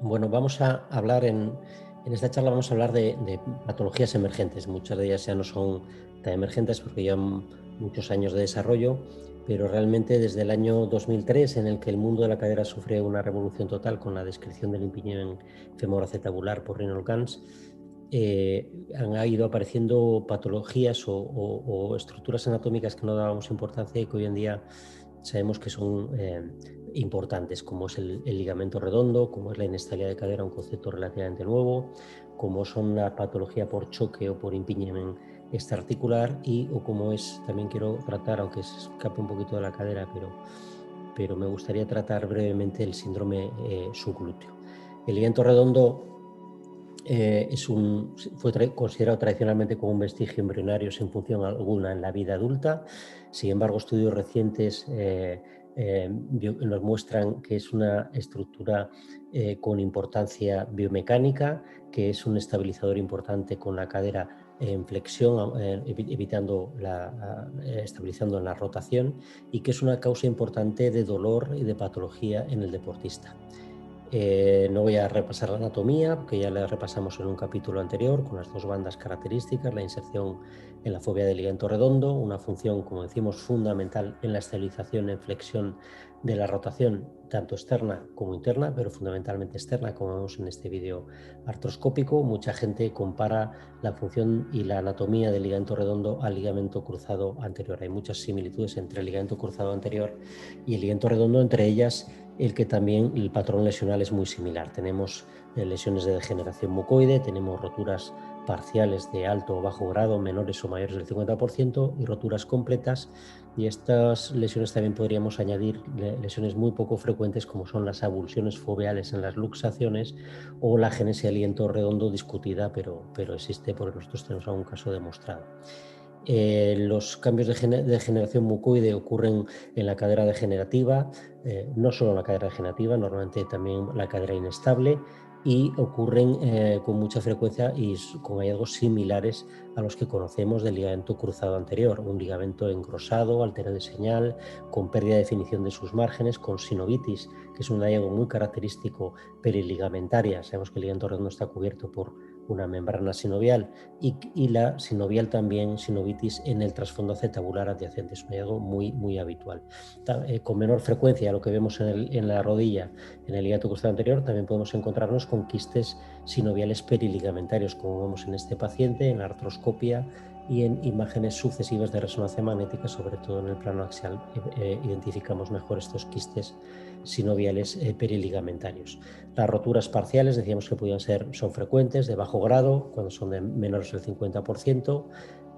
Bueno, vamos a hablar en esta charla vamos a hablar de patologías emergentes. Muchas de ellas ya no son tan emergentes porque llevan muchos años de desarrollo, pero realmente desde el año 2003, en el que el mundo de la cadera sufre una revolución total con la descripción del impingement femoroacetabular por Reinhold Gans, han ido apareciendo patologías o estructuras anatómicas que no dábamos importancia y que hoy en día sabemos que son importantes, como es el ligamento redondo, como es la inestabilidad de cadera, un concepto relativamente nuevo, como son la patología por choque o por impingement extraarticular o como es, también quiero tratar, aunque se escape un poquito de la cadera, pero me gustaría tratar brevemente el síndrome subglúteo. El ligamento redondo fue considerado tradicionalmente como un vestigio embrionario sin función alguna en la vida adulta. Sin embargo, estudios recientes nos muestran que es una estructura con importancia biomecánica, que es un estabilizador importante con la cadera en flexión, estabilizando la rotación, y que es una causa importante de dolor y de patología en el deportista. No voy a repasar la anatomía, porque ya la repasamos en un capítulo anterior, con las dos bandas características, la inserción en la fobia del ligamento redondo, una función, como decimos, fundamental en la estabilización en flexión de la rotación, tanto externa como interna, pero fundamentalmente externa, como vemos en este vídeo artroscópico. Mucha gente compara la función y la anatomía del ligamento redondo al ligamento cruzado anterior. Hay muchas similitudes entre el ligamento cruzado anterior y el ligamento redondo, entre ellas el que también el patrón lesional es muy similar. Tenemos lesiones de degeneración mucoide, tenemos roturas parciales de alto o bajo grado, menores o mayores del 50%, y roturas completas. Y estas lesiones también podríamos añadir lesiones muy poco frecuentes, como son las avulsiones foveales en las luxaciones o la genesia del ligamento redondo, discutida, pero existe porque nosotros tenemos algún caso demostrado. Los cambios de generación mucoide ocurren en la cadera degenerativa, no solo en la cadera degenerativa, normalmente también la cadera inestable, y ocurren con mucha frecuencia y con hallazgos similares a los que conocemos del ligamento cruzado anterior, un ligamento engrosado, alterado de señal, con pérdida de definición de sus márgenes, con sinovitis, que es un hallazgo muy característico periligamentaria. Sabemos que el ligamento redondo está cubierto por una membrana sinovial, y la sinovial también, sinovitis en el trasfondo acetabular adyacente. Es un hallazgo muy habitual. Con menor frecuencia a lo que vemos en la rodilla, en el ligamento cruzado anterior, también podemos encontrarnos con quistes sinoviales periligamentarios, como vemos en este paciente, en la artroscopia y en imágenes sucesivas de resonancia magnética, sobre todo en el plano axial, identificamos mejor estos quistes sinoviales periligamentarios. Las roturas parciales, decíamos que son frecuentes, de bajo grado, cuando son de menores del 50%,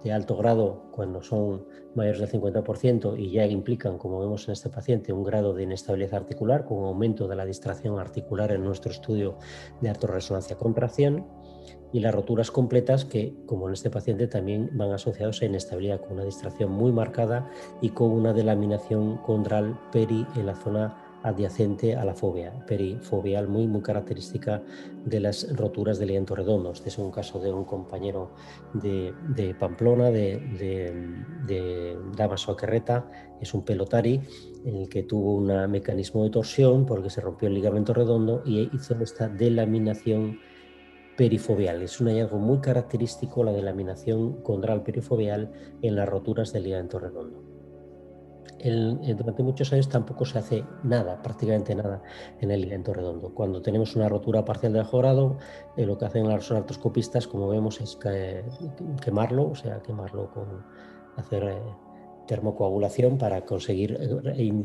de alto grado, cuando son mayores del 50%, y ya implican, como vemos en este paciente, un grado de inestabilidad articular con aumento de la distracción articular en nuestro estudio de artrorresonancia-contracción. Y las roturas completas, que como en este paciente también van asociados a inestabilidad, con una distracción muy marcada y con una delaminación condral peri en la zona adyacente a la fobia, perifobial, muy característica de las roturas del ligamento redondo. Este es un caso de un compañero de Pamplona, de Damaso Akerreta, es un pelotari en el que tuvo un mecanismo de torsión porque se rompió el ligamento redondo y hizo esta delaminación perifobial. Es un hallazgo muy característico la delaminación condral perifobial en las roturas del ligamento redondo. Durante muchos años tampoco se hace nada, prácticamente nada, en el ligamento redondo. Cuando tenemos una rotura parcial de bajo grado, lo que hacen los artroscopistas, como vemos, es quemarlo, o sea, hacer termocoagulación para conseguir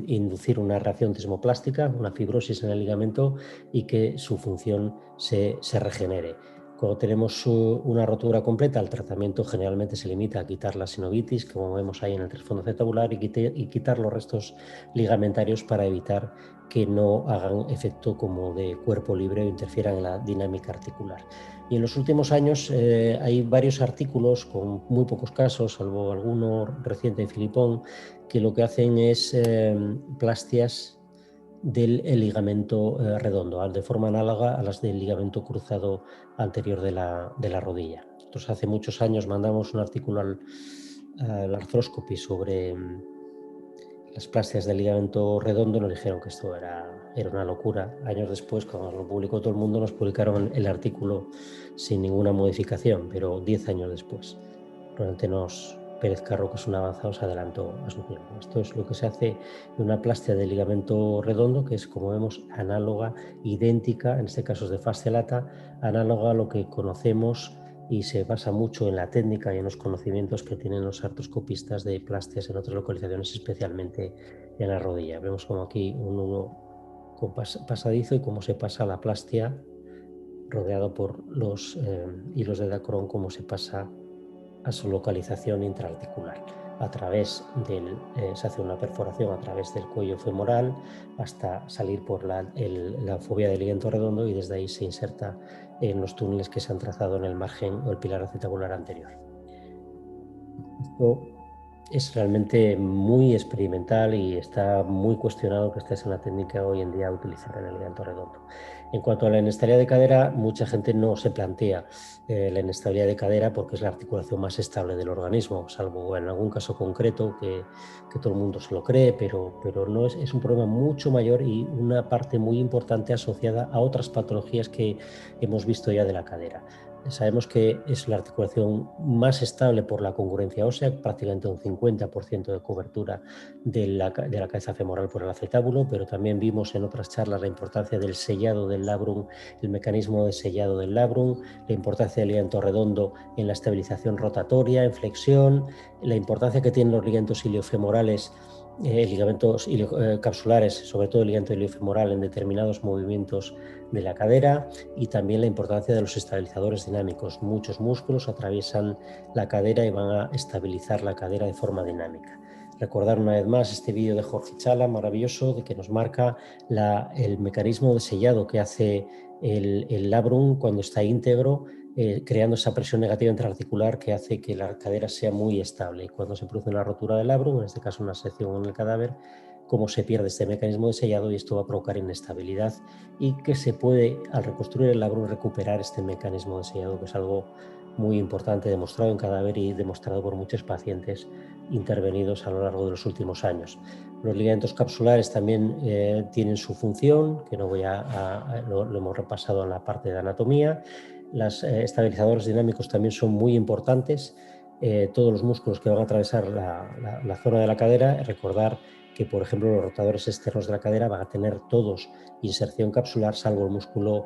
inducir una reacción desmoplástica, una fibrosis en el ligamento, y que su función se regenere. Cuando tenemos una rotura completa, el tratamiento generalmente se limita a quitar la sinovitis, como vemos ahí en el trasfondo acetabular, y quitar los restos ligamentarios para evitar que no hagan efecto como de cuerpo libre o interfieran en la dinámica articular. Y en los últimos años hay varios artículos, con muy pocos casos, salvo alguno reciente de Filipón, que lo que hacen es plastias del ligamento redondo, de forma análoga a las del ligamento cruzado anterior de la rodilla. Nosotros hace muchos años mandamos un artículo al arthroscopy sobre las plastias del ligamento redondo nos dijeron que esto era una locura. Años después, cuando lo publicó todo el mundo, nos publicaron el artículo sin ninguna modificación, pero 10 años después. Probablemente Pérez Carro, que es un avanzado, se adelantó a su tiempo. Esto es lo que se hace en una plastia de ligamento redondo, que es, como vemos, análoga, idéntica, en este caso es de fascia lata, análoga a lo que conocemos, y se basa mucho en la técnica y en los conocimientos que tienen los artroscopistas de plastias en otras localizaciones, especialmente en la rodilla. Vemos como aquí un nudo pasadizo y cómo se pasa la plastia rodeado por los hilos de Dacron, cómo se pasa a su localización intraarticular. Se hace una perforación a través del cuello femoral hasta salir por la fobia del ligamento redondo, y desde ahí se inserta en los túneles que se han trazado en el margen o el pilar acetabular anterior. Esto es realmente muy experimental y está muy cuestionado que esta sea una técnica hoy en día a utilizar en el ligamento redondo. En cuanto a la inestabilidad de cadera, mucha gente no se plantea la inestabilidad de cadera porque es la articulación más estable del organismo, salvo en algún caso concreto que todo el mundo se lo cree, pero no es un problema mucho mayor y una parte muy importante asociada a otras patologías que hemos visto ya de la cadera. Sabemos que es la articulación más estable por la congruencia ósea, prácticamente un 50% de cobertura de la cabeza femoral por el acetábulo, pero también vimos en otras charlas la importancia del sellado del labrum, el mecanismo de sellado del labrum, la importancia del ligamento redondo en la estabilización rotatoria, en flexión, la importancia que tienen los ligamentos iliofemorales, ligamentos capsulares, sobre todo el ligamento iliofemoral en determinados movimientos de la cadera, y también la importancia de los estabilizadores dinámicos. Muchos músculos atraviesan la cadera y van a estabilizar la cadera de forma dinámica. Recordar una vez más este vídeo de Jorge Chala, maravilloso, de que nos marca el mecanismo de sellado que hace el labrum cuando está íntegro, creando esa presión negativa intraarticular que hace que la cadera sea muy estable. Y cuando se produce una rotura del labrum, en este caso una sección en el cadáver, cómo se pierde este mecanismo de sellado, y esto va a provocar inestabilidad, y que se puede, al reconstruir el labrum, recuperar este mecanismo de sellado, que es algo muy importante, demostrado en cadáver y demostrado por muchos pacientes intervenidos a lo largo de los últimos años. Los ligamentos capsulares también tienen su función, que no voy lo hemos repasado en la parte de anatomía. Los estabilizadores dinámicos también son muy importantes. Todos los músculos que van a atravesar la zona de la cadera, recordar que, por ejemplo, los rotadores externos de la cadera van a tener todos inserción capsular, salvo el músculo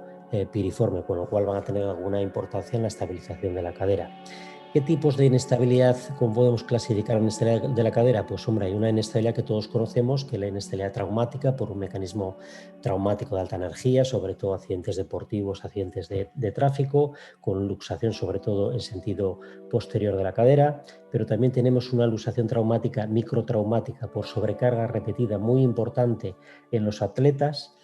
piriforme, con lo cual van a tener alguna importancia en la estabilización de la cadera. ¿Qué tipos de inestabilidad, cómo podemos clasificar la inestabilidad de la cadera? Pues hombre, hay una inestabilidad que todos conocemos, que es la inestabilidad traumática por un mecanismo traumático de alta energía, sobre todo accidentes deportivos, accidentes de tráfico, con luxación sobre todo en sentido posterior de la cadera, pero también tenemos una luxación traumática microtraumática por sobrecarga repetida muy importante en los atletas.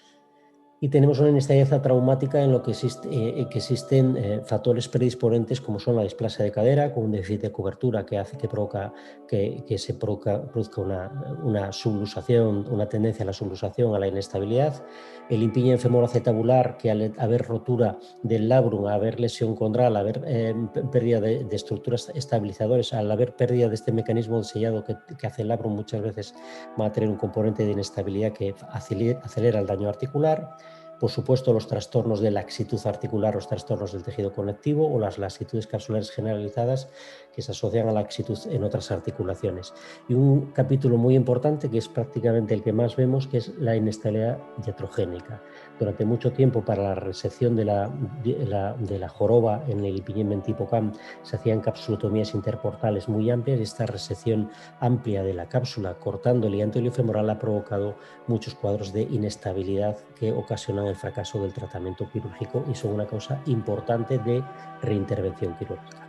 Y tenemos una inestabilidad traumática en lo que existen factores predisponentes, como son la displasia de cadera, con un déficit de cobertura que hace que se produzca una subluxación, una tendencia a la subluxación, a la inestabilidad. El impingement femoroacetabular, que al haber rotura del labrum, al haber lesión condral, al haber pérdida de estructuras estabilizadoras, al haber pérdida de este mecanismo de sellado que hace el labrum, muchas veces va a tener un componente de inestabilidad que acelera el daño articular. Por supuesto, los trastornos de laxitud articular, los trastornos del tejido conectivo o las laxitudes capsulares generalizadas que se asocian a la laxitud en otras articulaciones. Y un capítulo muy importante, que es prácticamente el que más vemos, que es la inestabilidad iatrogénica. Durante mucho tiempo, para la resección de la joroba en el impingement tipo CAM, se hacían capsulotomías interportales muy amplias, y esta resección amplia de la cápsula cortando el ligamento iliofemoral ha provocado muchos cuadros de inestabilidad que ocasionan el fracaso del tratamiento quirúrgico y son una causa importante de reintervención quirúrgica.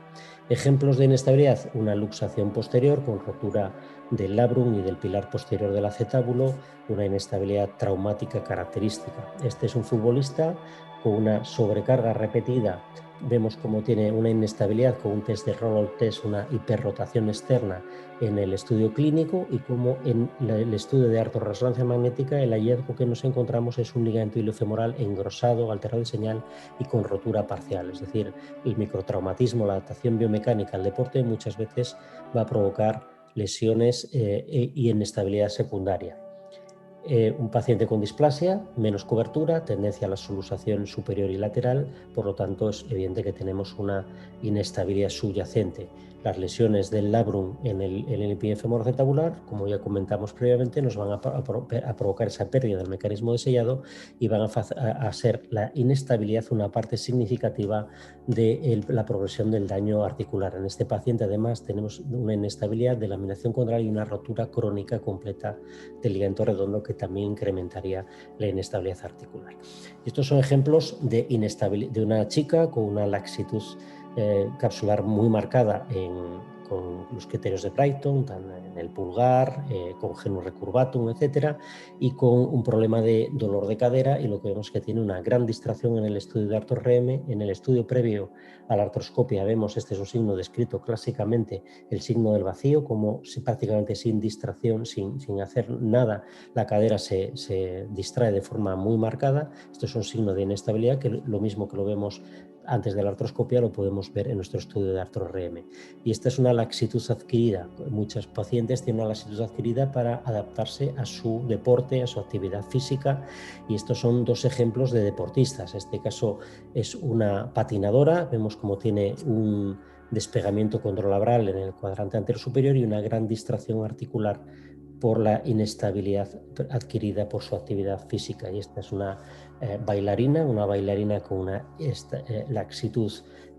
Ejemplos de inestabilidad: una luxación posterior con rotura del labrum y del pilar posterior del acetábulo, una inestabilidad traumática característica. Este es un futbolista con una sobrecarga repetida. Vemos cómo tiene una inestabilidad con un test de roll test, una hiperrotación externa en el estudio clínico, y como en el estudio de artorresonancia magnética el hallazgo que nos encontramos es un ligamento iliofemoral engrosado, alterado de señal y con rotura parcial. Es decir, el microtraumatismo, la adaptación biomecánica al deporte muchas veces va a provocar lesiones y inestabilidad secundaria. Un paciente con displasia, menos cobertura, tendencia a la subluxación superior y lateral, por lo tanto es evidente que tenemos una inestabilidad subyacente. Las lesiones del labrum en el impingement femoroacetabular, como ya comentamos previamente, nos van a provocar esa pérdida del mecanismo de sellado y van a ser la inestabilidad una parte significativa de la progresión del daño articular. En este paciente además tenemos una inestabilidad de laminación condral y una rotura crónica completa del ligamento redondo que también incrementaría la inestabilidad articular. Estos son ejemplos de inestabilidad de una chica con una laxitud capsular muy marcada con los criterios de Brighton, en el pulgar, con genus recurvatum, etcétera, y con un problema de dolor de cadera, y lo que vemos es que tiene una gran distracción en el estudio de artro-RM. En el estudio previo a la artroscopia vemos, este es un signo descrito clásicamente, el signo del vacío, como prácticamente sin distracción, sin hacer nada, la cadera se distrae de forma muy marcada. Esto es un signo de inestabilidad, que lo mismo que lo vemos antes de la artroscopia lo podemos ver en nuestro estudio de artro-RM. Y esta es una laxitud adquirida. Muchos pacientes tienen una laxitud adquirida para adaptarse a su deporte, a su actividad física, y estos son dos ejemplos de deportistas. En este caso es una patinadora, vemos cómo tiene un despegamiento contralabral en el cuadrante anterior superior y una gran distracción articular por la inestabilidad adquirida por su actividad física. Y esta es una bailarina con una laxitud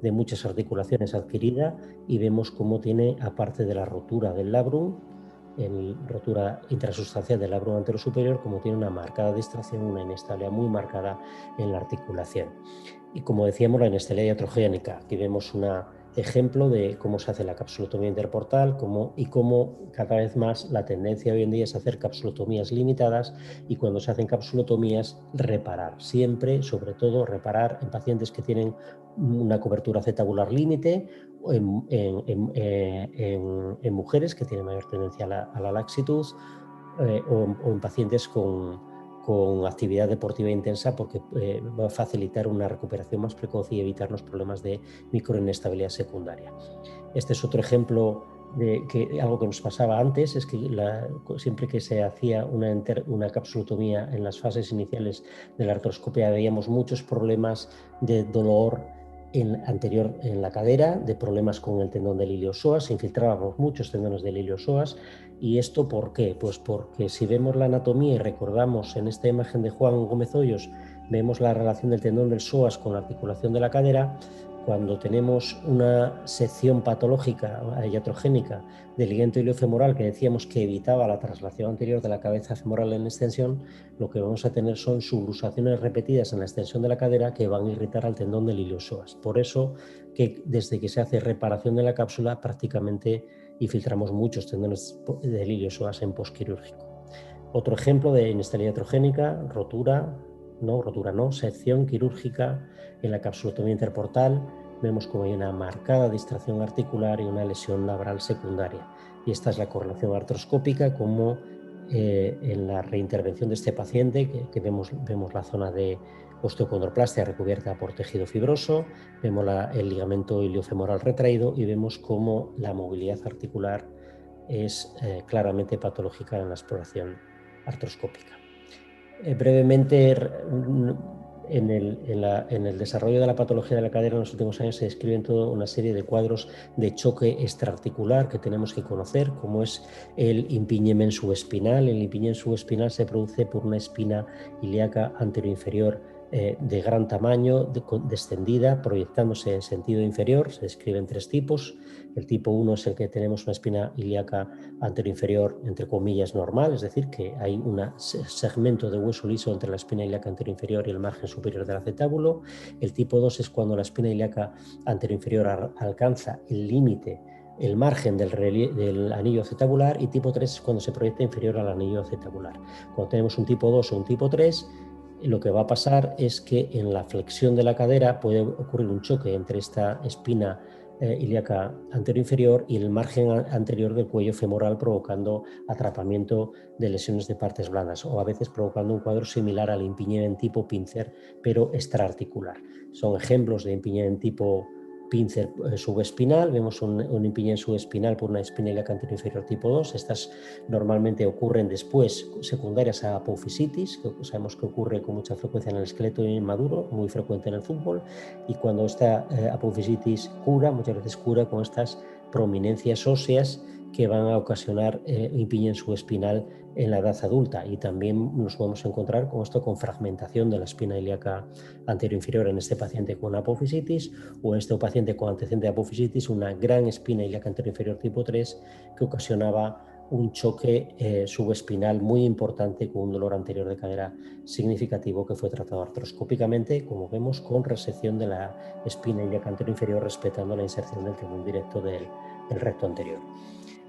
de muchas articulaciones adquirida, y vemos cómo tiene, aparte de la rotura del labrum, rotura intrasustancial del labrum anterior superior, como tiene una marcada distracción, una inestabilidad muy marcada en la articulación. Y como decíamos, la inestabilidad iatrogénica. Aquí vemos un ejemplo de cómo se hace la capsulotomía interportal y cómo cada vez más la tendencia hoy en día es hacer capsulotomías limitadas, y cuando se hacen capsulotomías, reparar. Siempre, sobre todo, reparar en pacientes que tienen una cobertura acetabular límite, o en mujeres que tienen mayor tendencia a la laxitud, o en pacientes con actividad deportiva intensa, porque va a facilitar una recuperación más precoz y evitar los problemas de microinestabilidad secundaria. Este es otro ejemplo de algo que nos pasaba antes, es que siempre que se hacía una capsulotomía en las fases iniciales de la artroscopia veíamos muchos problemas de dolor anterior en la cadera, de problemas con el tendón del iliosoas, se infiltrábamos muchos tendones del iliosoas. ¿Y esto por qué? Pues porque si vemos la anatomía y recordamos en esta imagen de Juan Gómez Hoyos, vemos la relación del tendón del psoas con la articulación de la cadera. Cuando tenemos una sección patológica iatrogénica del ligamento iliofemoral, que decíamos que evitaba la traslación anterior de la cabeza femoral en extensión, lo que vamos a tener son subluxaciones repetidas en la extensión de la cadera que van a irritar al tendón del iliosoas. Por eso que desde que se hace reparación de la cápsula prácticamente infiltramos muchos tendones del iliosoas en posquirúrgico. Otro ejemplo de inestabilidad iatrogénica, rotura no, sección quirúrgica en la capsulotomía interportal. Vemos como hay una marcada distracción articular y una lesión labral secundaria. Y esta es la correlación artroscópica, como en la reintervención de este paciente, que vemos la zona de osteocondroplastia recubierta por tejido fibroso, vemos el ligamento iliofemoral retraído y vemos cómo la movilidad articular es claramente patológica en la exploración artroscópica. Brevemente, en el desarrollo de la patología de la cadera en los últimos años se describen toda una serie de cuadros de choque extraarticular que tenemos que conocer, como es el impingement subespinal. El impingement subespinal se produce por una espina ilíaca anteroinferior de gran tamaño, descendida, proyectándose en sentido inferior. Se describen tres tipos. El tipo 1 es el que tenemos una espina ilíaca anteroinferior, entre comillas, normal, es decir, que hay un segmento de hueso liso entre la espina ilíaca anteroinferior y el margen superior del acetábulo. El tipo 2 es cuando la espina ilíaca anteroinferior alcanza el límite, el margen del anillo acetabular, y tipo 3 es cuando se proyecta inferior al anillo acetabular. Cuando tenemos un tipo 2 o un tipo 3, lo que va a pasar es que en la flexión de la cadera puede ocurrir un choque entre esta espina ilíaca anteroinferior y el margen anterior del cuello femoral, provocando atrapamiento de lesiones de partes blandas, o a veces provocando un cuadro similar al impingement tipo pincer, pero extraarticular. Son ejemplos de impingement tipo pincer subespinal, vemos un impingement subespinal por una espina ilíaca anterior inferior tipo 2. Estas normalmente ocurren después, secundarias a apofisitis, que sabemos que ocurre con mucha frecuencia en el esqueleto inmaduro, muy frecuente en el fútbol, y cuando esta apofisitis cura, muchas veces cura con estas prominencias óseas que van a ocasionar impingement subespinal en la edad adulta, y también nos podemos encontrar con esto, con fragmentación de la espina ilíaca anterior inferior en este paciente con apofisitis, o en este paciente con antecedente de apofisitis, una gran espina ilíaca anterior inferior tipo 3 que ocasionaba un choque subespinal muy importante con un dolor anterior de cadera significativo que fue tratado artroscópicamente, como vemos, con resección de la espina ilíaca anterior inferior, respetando la inserción del tendón directo del recto anterior.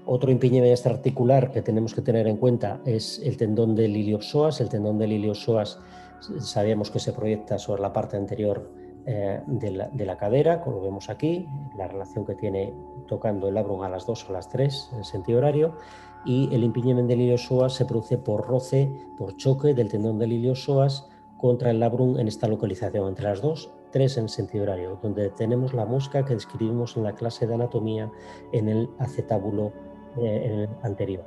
Otro impingement extraarticular que tenemos que tener en cuenta es el tendón del iliopsoas. El tendón del iliopsoas sabemos que se proyecta sobre la parte anterior de la cadera, como vemos aquí, la relación que tiene tocando el labrum a las 2 o a las 3 en sentido horario, y el impingement del iliopsoas se produce por roce, por choque del tendón del iliopsoas contra el labrum en esta localización, entre las 2-3 en sentido horario, donde tenemos la mosca que describimos en la clase de anatomía en el acetábulo anterior.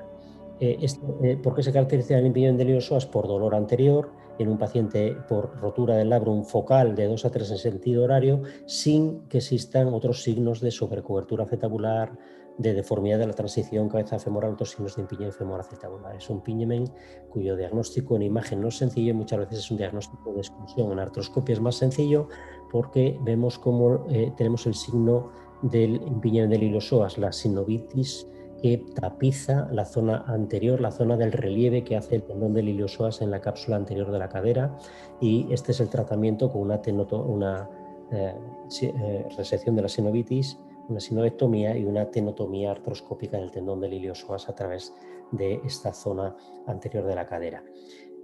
¿Por qué se caracteriza el impingement del iliopsoas? Por dolor anterior en un paciente, por rotura del labrum focal de 2 a 3 en sentido horario, sin que existan otros signos de sobrecobertura acetabular, de deformidad de la transición cabeza femoral, otros signos de impingement femoral acetabular. Es un impingement cuyo diagnóstico en imagen no es sencillo, y muchas veces es un diagnóstico de exclusión. En artroscopia es más sencillo porque vemos cómo tenemos el signo del impingement del iliopsoas, la sinovitis, que tapiza la zona anterior, la zona del relieve que hace el tendón del iliopsoas en la cápsula anterior de la cadera, y este es el tratamiento con una resección de la sinovitis, una sinovectomía y una tenotomía artroscópica del tendón del iliopsoas a través de esta zona anterior de la cadera.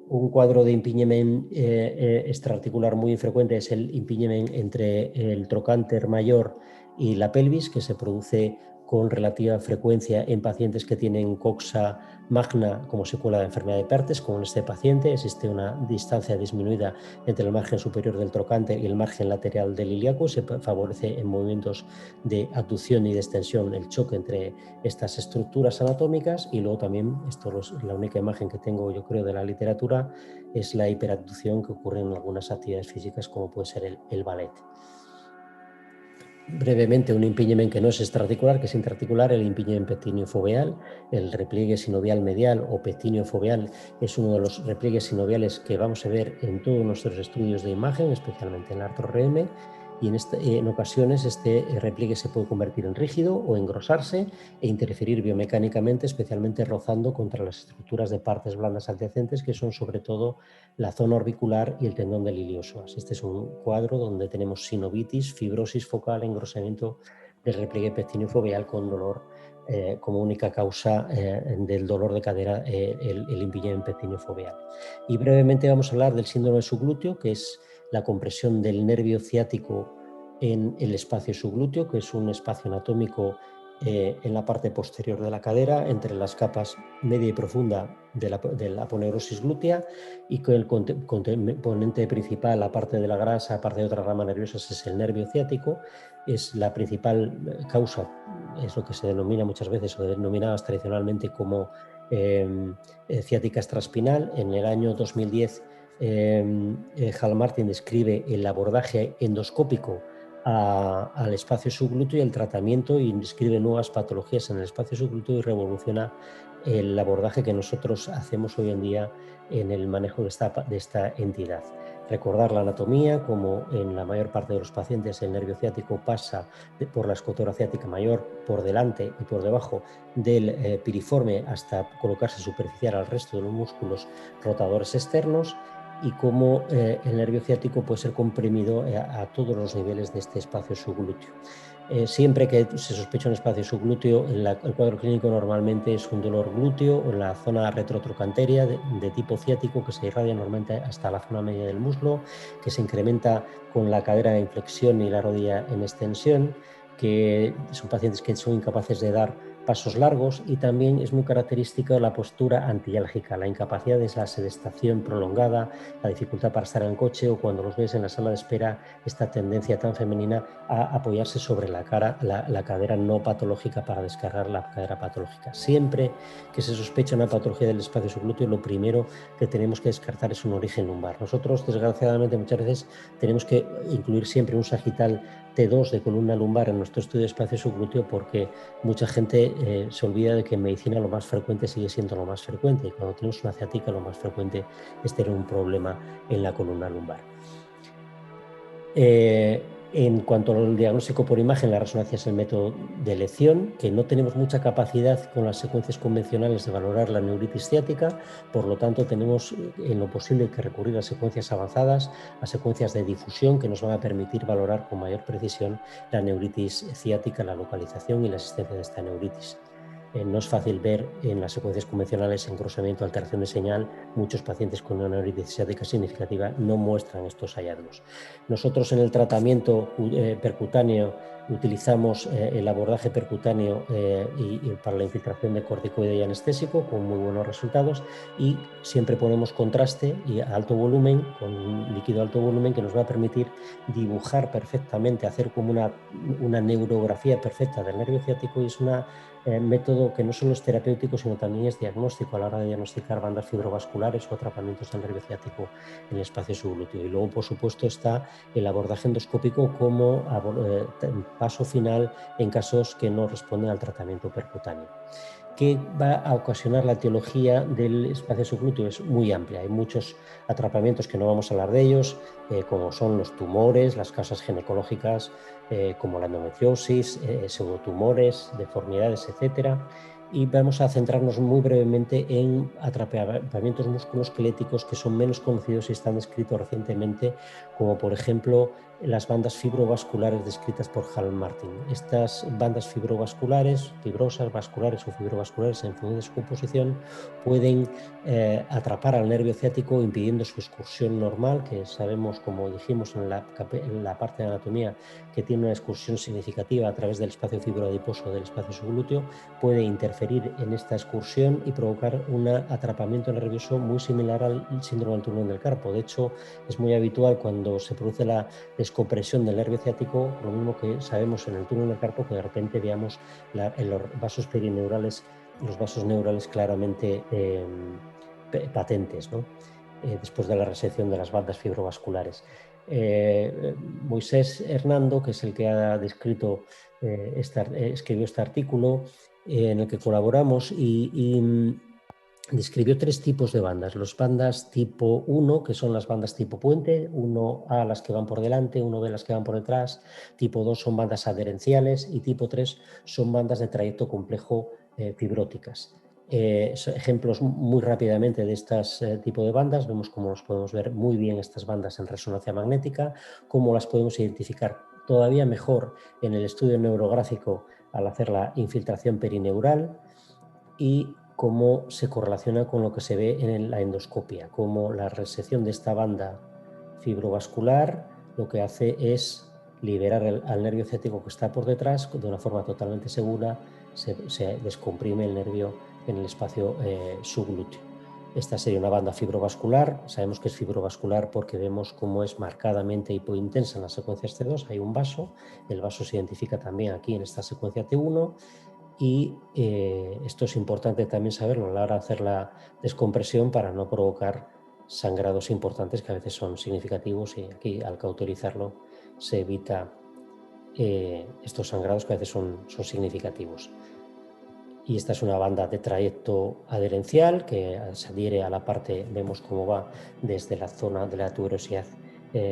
Un cuadro de impingement extraarticular muy infrecuente es el impingement entre el trocánter mayor y la pelvis, que se produce con relativa frecuencia en pacientes que tienen coxa magna como secuela de enfermedad de Perthes, como en este paciente. Existe una distancia disminuida entre el margen superior del trocánter y el margen lateral del ilíaco. Se favorece en movimientos de abducción y de extensión el choque entre estas estructuras anatómicas, y luego también, esto es la única imagen que tengo yo creo de la literatura, es la hiperabducción que ocurre en algunas actividades físicas como puede ser el ballet. Brevemente, un impingement que no es extraarticular, que es intraarticular, el impingement pectiniofoveal. El repliegue sinovial medial o pectiniofoveal es uno de los repliegues sinoviales que vamos a ver en todos nuestros estudios de imagen, especialmente en la ArthroRM, y en ocasiones este repliegue se puede convertir en rígido o engrosarse e interferir biomecánicamente, especialmente rozando contra las estructuras de partes blandas adyacentes, que son sobre todo la zona orbicular y el tendón del iliopsoas. Este es un cuadro donde tenemos sinovitis, fibrosis focal, engrosamiento del repliegue pectiniofoveal con dolor como única causa del dolor de cadera, el impingement pectiniofoveal. Y brevemente vamos a hablar del síndrome subglúteo, que es la compresión del nervio ciático en el espacio subglúteo, que es un espacio anatómico en la parte posterior de la cadera, entre las capas media y profunda de la aponeurosis glútea, y con el componente principal, la parte de la grasa, aparte de otras ramas nerviosas, es el nervio ciático. Es la principal causa, es lo que se denomina muchas veces o denominadas tradicionalmente como ciática extraespinal. En el año 2010 Hal Martin describe el abordaje endoscópico al espacio subglúteo y el tratamiento, y describe nuevas patologías en el espacio subglúteo y revoluciona el abordaje que nosotros hacemos hoy en día en el manejo de esta entidad. Recordar la anatomía, como en la mayor parte de los pacientes el nervio ciático pasa por la escotora ciática mayor, por delante y por debajo del piriforme hasta colocarse superficial al resto de los músculos rotadores externos, y cómo el nervio ciático puede ser comprimido a todos los niveles de este espacio subglúteo. Siempre que se sospecha un espacio subglúteo, el cuadro clínico normalmente es un dolor glúteo en la zona retrotrocanteria de tipo ciático, que se irradia normalmente hasta la zona media del muslo, que se incrementa con la cadera en flexión y la rodilla en extensión, que son pacientes que son incapaces de dar pasos largos, y también es muy característica la postura antiálgica, la incapacidad de la sedestación prolongada, la dificultad para estar en el coche, o cuando los ves en la sala de espera, esta tendencia tan femenina a apoyarse sobre la cadera no patológica para descargar la cadera patológica. Siempre que se sospecha una patología del espacio subglúteo, lo primero que tenemos que descartar es un origen lumbar. Nosotros, desgraciadamente, muchas veces tenemos que incluir siempre un sagital T2 de columna lumbar en nuestro estudio de espacio subglúteo, porque mucha gente se olvida de que en medicina lo más frecuente sigue siendo lo más frecuente, y cuando tenemos una ciática lo más frecuente es tener un problema en la columna lumbar. En cuanto al diagnóstico por imagen, la resonancia es el método de elección, que no tenemos mucha capacidad con las secuencias convencionales de valorar la neuritis ciática, por lo tanto tenemos en lo posible que recurrir a secuencias avanzadas, a secuencias de difusión que nos van a permitir valorar con mayor precisión la neuritis ciática, la localización y la existencia de esta neuritis. No es fácil ver en las secuencias convencionales engrosamiento, alteración de señal. Muchos pacientes con una neuritis ciática significativa no muestran estos hallazgos. Nosotros en el tratamiento percutáneo utilizamos el abordaje percutáneo y para la infiltración de corticoide y anestésico con muy buenos resultados, y siempre ponemos contraste y a alto volumen, con un líquido de alto volumen que nos va a permitir dibujar perfectamente, hacer como una neurografía perfecta del nervio ciático, y es un método que no solo es terapéutico, sino también es diagnóstico a la hora de diagnosticar bandas fibrovasculares o atrapamientos del nervio ciático en el espacio subglúteo. Y luego, por supuesto, está el abordaje endoscópico como paso final en casos que no responden al tratamiento percutáneo. ¿Qué va a ocasionar la etiología del espacio subglúteo? Es muy amplia. Hay muchos atrapamientos que no vamos a hablar de ellos, como son los tumores, las causas ginecológicas, como la endometriosis, pseudotumores, deformidades, etcétera. Y vamos a centrarnos muy brevemente en atrapamientos musculoesqueléticos que son menos conocidos y están descritos recientemente, como por ejemplo las bandas fibrovasculares descritas por Hal Martin. Estas bandas fibrovasculares, fibrosas, vasculares o fibrovasculares, en función de su composición, pueden atrapar al nervio ciático impidiendo su excursión normal, que sabemos, como dijimos en la parte de anatomía, que tiene una excursión significativa a través del espacio fibroadiposo del espacio subglúteo. Puede interferir en esta excursión y provocar un atrapamiento nervioso muy similar al síndrome del túnel del carpo. De hecho, es muy habitual cuando se produce la descompresión del nervio ciático, lo mismo que sabemos en el túnel del carpo, que de repente veamos en los vasos perineurales, los vasos neurales claramente patentes, ¿no? Después de la resección de las bandas fibrovasculares. Moisés Hernando, que es el que ha descrito, escribió este artículo en el que colaboramos, y describió tres tipos de bandas. Las bandas tipo 1, que son las bandas tipo puente, 1A las que van por delante, 1B las que van por detrás, tipo 2 son bandas adherenciales, y tipo 3 son bandas de trayecto complejo fibróticas. Ejemplos muy rápidamente de este tipo de bandas. Vemos cómo los podemos ver muy bien estas bandas en resonancia magnética, cómo las podemos identificar todavía mejor en el estudio neurográfico al hacer la infiltración perineural, y cómo se correlaciona con lo que se ve en la endoscopia, cómo la resección de esta banda fibrovascular lo que hace es liberar al nervio ciático que está por detrás de una forma totalmente segura. Se descomprime el nervio en el espacio subglúteo. Esta sería una banda fibrovascular. Sabemos que es fibrovascular porque vemos cómo es marcadamente hipointensa en las secuencias T2. Hay un vaso, el vaso se identifica también aquí en esta secuencia T1, y esto es importante también saberlo a la hora de hacer la descompresión para no provocar sangrados importantes que a veces son significativos, y aquí al cauterizarlo se evita estos sangrados que a veces son significativos. Y esta es una banda de trayecto adherencial que se adhiere a la parte, vemos cómo va desde la zona de la tuberosidad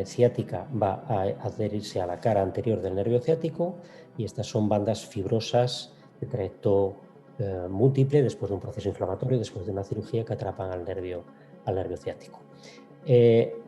ciática, va a adherirse a la cara anterior del nervio ciático, y estas son bandas fibrosas de trayecto múltiple después de un proceso inflamatorio, después de una cirugía, que atrapan al nervio ciático.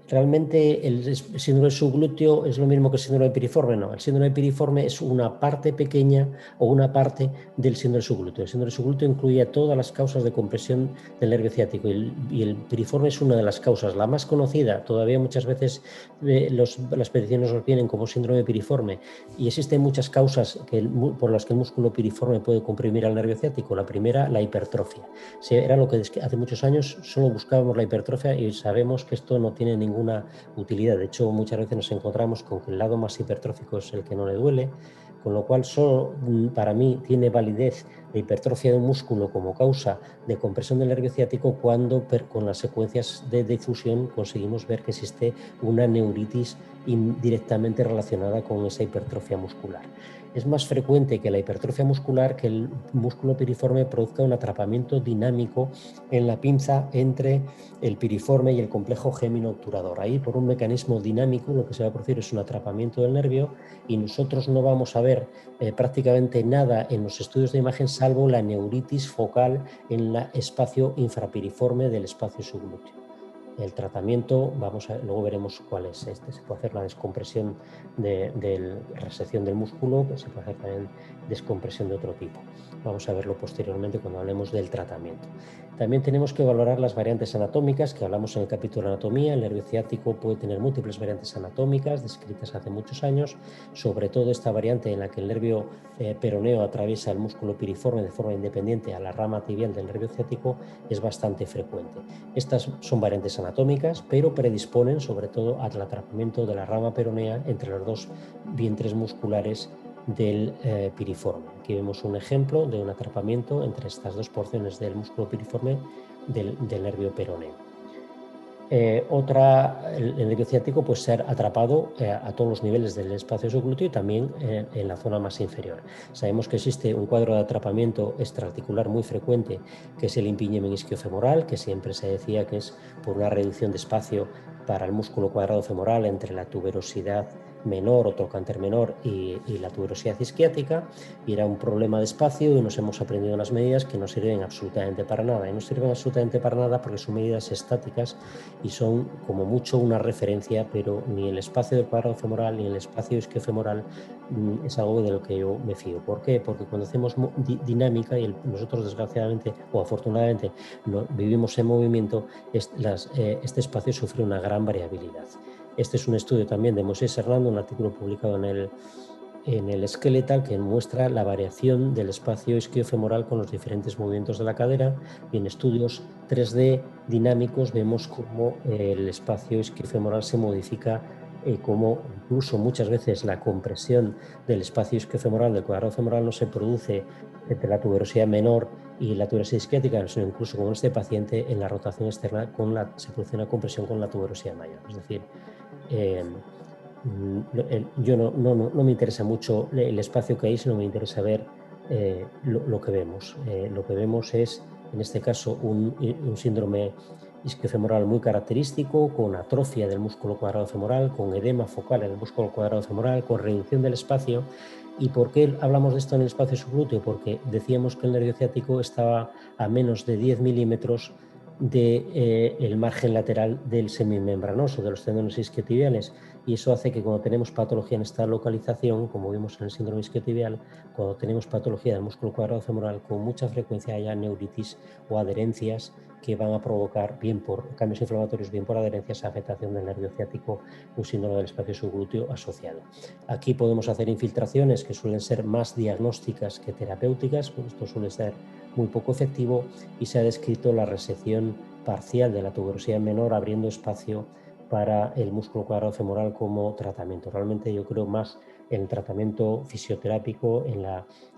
realmente el síndrome subglúteo es lo mismo que el síndrome piriforme, no. El síndrome piriforme es una parte pequeña o una parte del síndrome subglúteo. El síndrome subglúteo incluye todas las causas de compresión del nervio ciático y el piriforme es una de las causas, la más conocida. Todavía muchas veces las peticiones nos vienen como síndrome piriforme y existen muchas causas por las que el músculo piriforme puede comprimir al nervio ciático. La primera, la hipertrofia. Era lo que hace muchos años solo buscábamos la hipertrofia y sabemos que esto no tiene ninguna utilidad. De hecho, muchas veces nos encontramos con que el lado más hipertrófico es el que no le duele, con lo cual solo para mí tiene validez la hipertrofia de un músculo como causa de compresión del nervio ciático cuando con las secuencias de difusión conseguimos ver que existe una neuritis directamente relacionada con esa hipertrofia muscular. Es más frecuente que la hipertrofia muscular que el músculo piriforme produzca un atrapamiento dinámico en la pinza entre el piriforme y el complejo gemino-obturador. Ahí, por un mecanismo dinámico, lo que se va a producir es un atrapamiento del nervio y nosotros no vamos a ver prácticamente nada en los estudios de imagen salvo la neuritis focal en el espacio infrapiriforme del espacio subglúteo. El tratamiento, luego veremos cuál es este. Se puede hacer la descompresión de resección del músculo, se puede hacer también descompresión de otro tipo. Vamos a verlo posteriormente cuando hablemos del tratamiento. También tenemos que valorar las variantes anatómicas que hablamos en el capítulo de anatomía. El nervio ciático puede tener múltiples variantes anatómicas descritas hace muchos años, sobre todo esta variante en la que el nervio peroneo atraviesa el músculo piriforme de forma independiente a la rama tibial del nervio ciático es bastante frecuente. Estas son variantes anatómicas, pero predisponen sobre todo al atrapamiento de la rama peronea entre los dos vientres musculares del piriforme. Aquí vemos un ejemplo de un atrapamiento entre estas dos porciones del músculo piriforme del nervio peroneo. El nervio ciático puede ser atrapado a todos los niveles del espacio subglúteo y también en la zona más inferior. Sabemos que existe un cuadro de atrapamiento extraarticular muy frecuente, que es el impingement isquiofemoral, que siempre se decía que es por una reducción de espacio para el músculo cuadrado femoral entre la tuberosidad menor o trocánter menor y la tuberosidad isquiática, y era un problema de espacio y nos hemos aprendido unas medidas que no sirven absolutamente para nada. Y no sirven absolutamente para nada porque son medidas estáticas y son como mucho una referencia, pero ni el espacio del cuadrado femoral ni el espacio isquiofemoral es algo de lo que yo me fío. ¿Por qué? Porque cuando hacemos dinámica, y nosotros desgraciadamente o afortunadamente vivimos en movimiento, este espacio sufre una gran variabilidad. Este es un estudio también de Moisés Hernando, un artículo publicado en el Skeletal, que muestra la variación del espacio isquiofemoral con los diferentes movimientos de la cadera, y en estudios 3D dinámicos vemos cómo el espacio isquiofemoral se modifica, como incluso muchas veces la compresión del espacio isquiofemoral, del cuadrado femoral, no se produce entre la tuberosidad menor y la tuberosidad isquiática, sino incluso con este paciente en la rotación externa se produce una compresión con la tuberosidad mayor. Es decir, yo no me interesa mucho el espacio que hay, sino me interesa ver lo que vemos. Lo que vemos es, en este caso, un síndrome isquiofemoral muy característico, con atrofia del músculo cuadrado femoral, con edema focal en el músculo cuadrado femoral, con reducción del espacio. ¿Y por qué hablamos de esto en el espacio subglúteo? Porque decíamos que el nervio ciático estaba a menos de 10 milímetros del margen lateral del semimembranoso, de los tendones isquiotibiales, y eso hace que cuando tenemos patología en esta localización, como vimos en el síndrome isquiotibial, cuando tenemos patología del músculo cuadrado femoral, con mucha frecuencia haya neuritis o adherencias que van a provocar, bien por cambios inflamatorios, bien por adherencias, afectación del nervio ciático, un síndrome del espacio subglúteo asociado. Aquí podemos hacer infiltraciones que suelen ser más diagnósticas que terapéuticas, pues esto suele ser muy poco efectivo, y se ha descrito la resección parcial de la tuberosidad menor abriendo espacio para el músculo cuadrado femoral como tratamiento. Realmente yo creo más en el tratamiento fisioterápico, en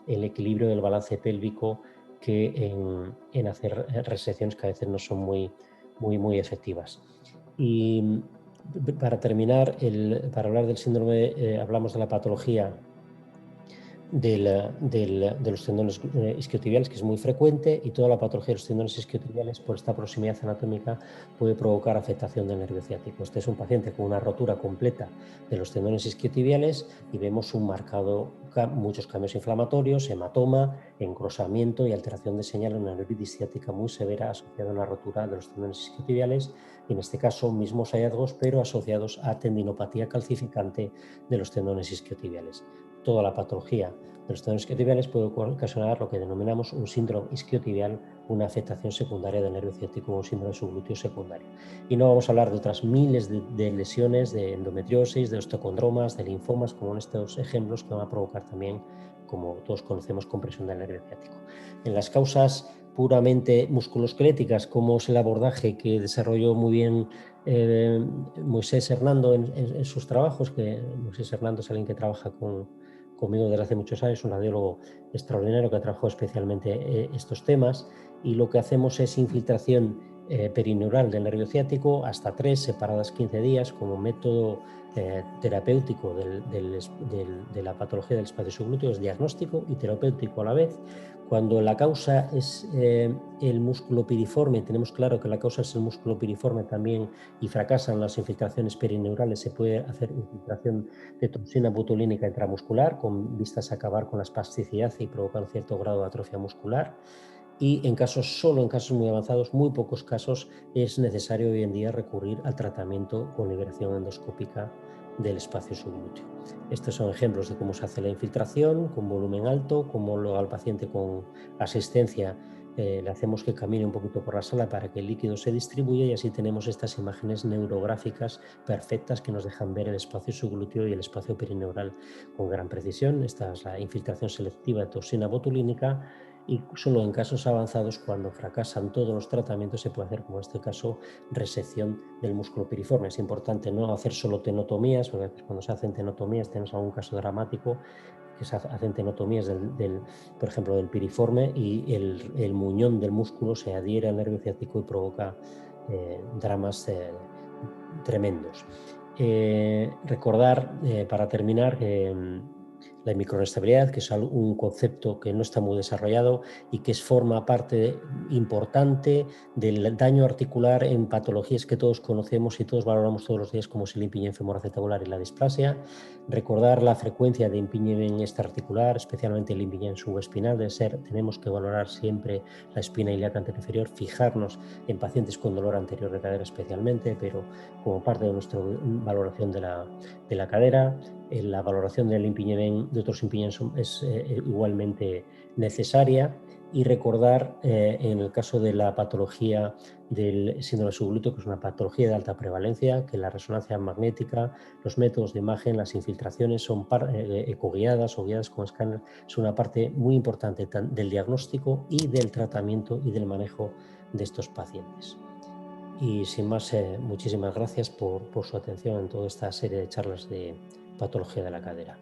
el equilibrio del balance pélvico, que en hacer resecciones que a veces no son muy efectivas. Y para terminar, para hablar del síndrome, hablamos de la patología de los tendones isquiotibiales, que es muy frecuente, y toda la patología de los tendones isquiotibiales, por esta proximidad anatómica, puede provocar afectación del nervio ciático. Este es un paciente con una rotura completa de los tendones isquiotibiales y vemos muchos cambios inflamatorios, hematoma, engrosamiento y alteración de señal en una neuritis ciática muy severa asociada a una rotura de los tendones isquiotibiales, y en este caso mismos hallazgos, pero asociados a tendinopatía calcificante de los tendones isquiotibiales. Toda la patología de los tendones isquiotibiales puede ocasionar lo que denominamos un síndrome isquiotibial, una afectación secundaria del nervio ciático o un síndrome subglúteo secundario. Y no vamos a hablar de otras miles de lesiones, de endometriosis, de osteocondromas, de linfomas, como en estos ejemplos, que van a provocar también, como todos conocemos, compresión del nervio ciático. En las causas puramente musculoesqueléticas, como es el abordaje que desarrolló muy bien Moisés Hernando en sus trabajos, que Moisés Hernando es alguien que trabaja conmigo desde hace muchos años, un radiólogo extraordinario que ha trabajado especialmente estos temas, y lo que hacemos es infiltración perineural del nervio ciático hasta 3, separadas 15 días, como método terapéutico de la patología del espacio subglúteo. Es diagnóstico y terapéutico a la vez. Cuando la causa es el músculo piriforme, tenemos claro que la causa es el músculo piriforme también, y fracasan las infiltraciones perineurales, se puede hacer infiltración de toxina botulínica intramuscular con vistas a acabar con la espasticidad y provocar un cierto grado de atrofia muscular. Y solo en casos muy avanzados, muy pocos casos, es necesario hoy en día recurrir al tratamiento con liberación endoscópica del espacio subglúteo. Estos son ejemplos de cómo se hace la infiltración con volumen alto, cómo luego al paciente con asistencia le hacemos que camine un poquito por la sala para que el líquido se distribuya, y así tenemos estas imágenes neurográficas perfectas que nos dejan ver el espacio subglúteo y el espacio perineural con gran precisión. Esta es la infiltración selectiva de toxina botulínica, y solo en casos avanzados, cuando fracasan todos los tratamientos, se puede hacer, como en este caso, resección del músculo piriforme. Es importante no hacer solo tenotomías, porque cuando se hacen tenotomías tenemos algún caso dramático, que se hacen tenotomías por ejemplo, del piriforme, y el muñón del músculo se adhiere al nervio ciático y provoca dramas tremendos. Recordar, para terminar, la microinestabilidad, que es un concepto que no está muy desarrollado y que forma parte importante del daño articular en patologías que todos conocemos y todos valoramos todos los días, como es el impingement femoroacetabular y la displasia. Recordar la frecuencia de impingement extraarticular, especialmente el impingement subespinal. Tenemos que valorar siempre la espina ilíaca anterior, fijarnos en pacientes con dolor anterior de cadera especialmente, pero como parte de nuestra valoración de la cadera. La valoración del impingement, de otros impingements, es igualmente necesaria. Y recordar, en el caso de la patología del síndrome subglúteo, que es una patología de alta prevalencia, que la resonancia magnética, los métodos de imagen, las infiltraciones son ecoguiadas o guiadas con escáner, son una parte muy importante del diagnóstico y del tratamiento y del manejo de estos pacientes. Y sin más, muchísimas gracias por su atención en toda esta serie de charlas de patología de la cadera.